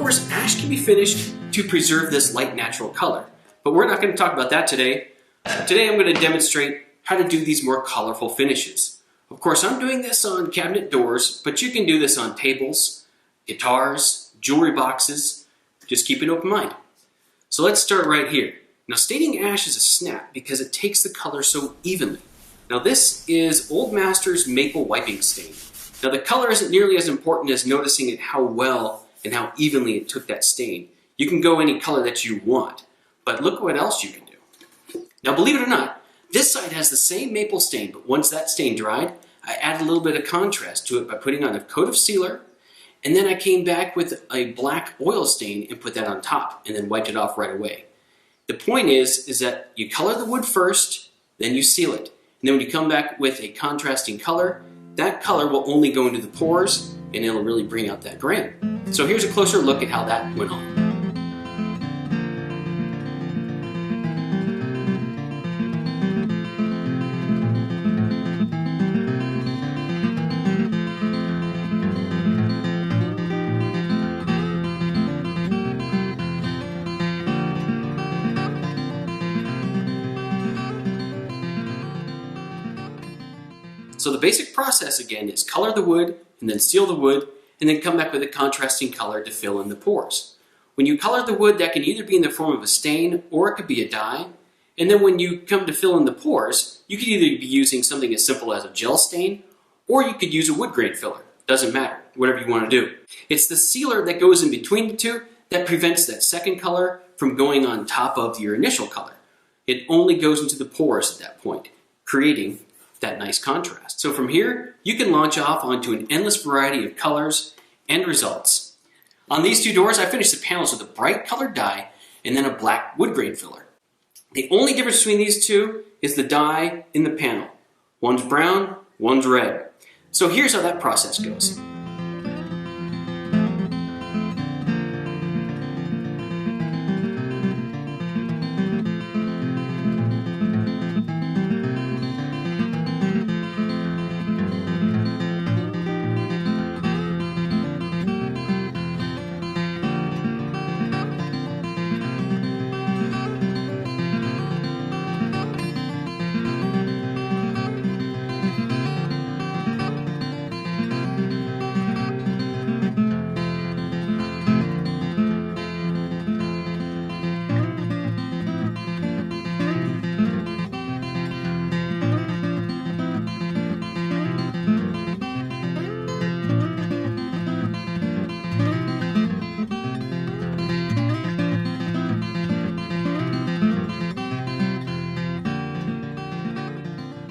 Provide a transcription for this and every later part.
course, ash can be finished to preserve this light natural color, but we're not going to talk about that today. Today I'm going to demonstrate how to do these more colorful finishes. Of course, I'm doing this on cabinet doors, but you can do this on tables, guitars, jewelry boxes. Just keep an open mind. So let's start right here. Now, staining ash is a snap because it takes the color so evenly. Now, this is Old Masters Maple Wiping Stain. Now, the color isn't nearly as important as noticing it how well and how evenly it took that stain. You can go any color that you want, but look what else you can do. Now, believe it or not, this side has the same maple stain, but once that stain dried, I added a little bit of contrast to it by putting on a coat of sealer, and then I came back with a black oil stain and put that on top, and then wiped it off right away. The point is that you color the wood first, then you seal it. And then when you come back with a contrasting color, that color will only go into the pores and it'll really bring out that grain. So here's a closer look at how that went on. So the basic process again is color the wood and then seal the wood and then come back with a contrasting color to fill in the pores. When you color the wood, that can either be in the form of a stain or it could be a dye. And then when you come to fill in the pores, you could either be using something as simple as a gel stain or you could use a wood grain filler. Doesn't matter, whatever you want to do. It's the sealer that goes in between the two that prevents that second color from going on top of your initial color. It only goes into the pores at that point, creating that nice contrast. So from here, you can launch off onto an endless variety of colors and results. On these two doors, I finished the panels with a bright colored dye and then a black wood grain filler. The only difference between these two is the dye in the panel. One's brown, one's red. So here's how that process goes.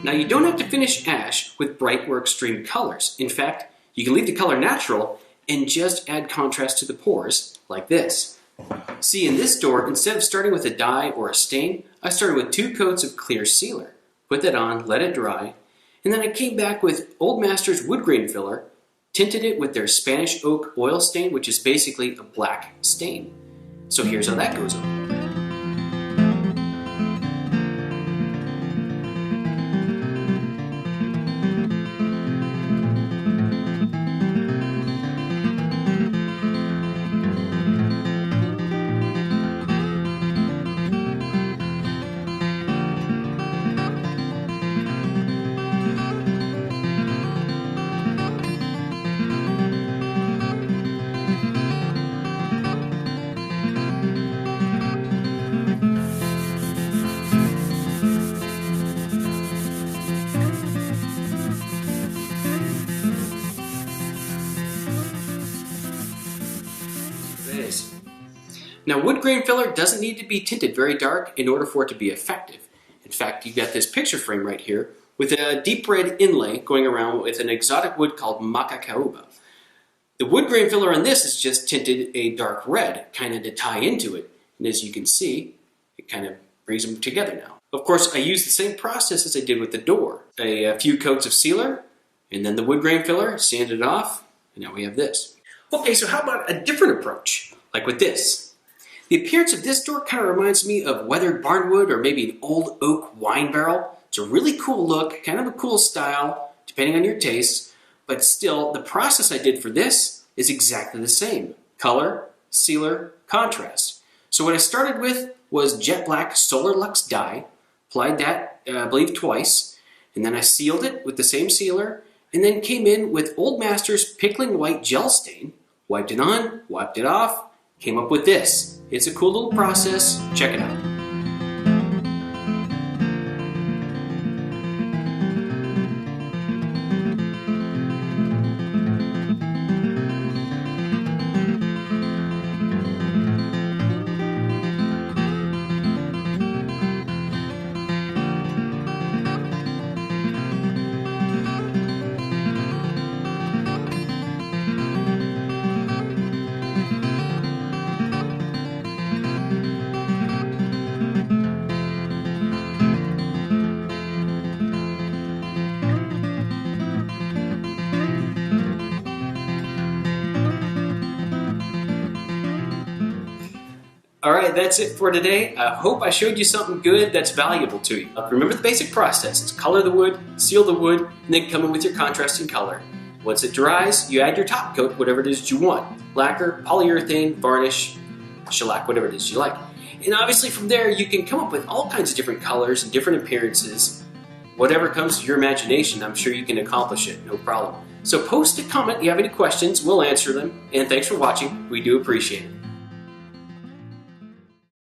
Now, you don't have to finish ash with bright or extreme colors. In fact, you can leave the color natural and just add contrast to the pores like this. See, in this door, instead of starting with a dye or a stain, I started with 2 coats of clear sealer. Put that on, let it dry, and then I came back with Old Masters wood grain filler, tinted it with their Spanish oak oil stain, which is basically a black stain. So here's how that goes on. Now, wood grain filler doesn't need to be tinted very dark in order for it to be effective. In fact, you've got this picture frame right here with a deep red inlay going around with an exotic wood called macacaúba. The wood grain filler on this is just tinted a dark red, kind of to tie into it. And as you can see, it kind of brings them together now. Of course, I used the same process as I did with the door. A few coats of sealer, and then the wood grain filler, sanded it off, and now we have this. Okay, so how about a different approach, like with this? The appearance of this door kind of reminds me of weathered barnwood or maybe an old oak wine barrel. It's a really cool look, kind of a cool style, depending on your taste, but still, the process I did for this is exactly the same. Color, sealer contrast. So what I started with was Jet Black Solar Lux dye, applied that I believe twice, and then I sealed it with the same sealer, and then came in with Old Masters Pickling White Gel Stain, wiped it on, wiped it off, came up with this. It's a cool little process. Check it out. Alright, that's it for today. I hope I showed you something good that's valuable to you. Remember the basic process. It's color the wood, seal the wood, and then come in with your contrasting color. Once it dries, you add your top coat, whatever it is that you want. Lacquer, polyurethane, varnish, shellac, whatever it is you like. And obviously from there you can come up with all kinds of different colors and different appearances. Whatever comes to your imagination, I'm sure you can accomplish it, no problem. So post a comment if you have any questions, we'll answer them. And thanks for watching, we do appreciate it.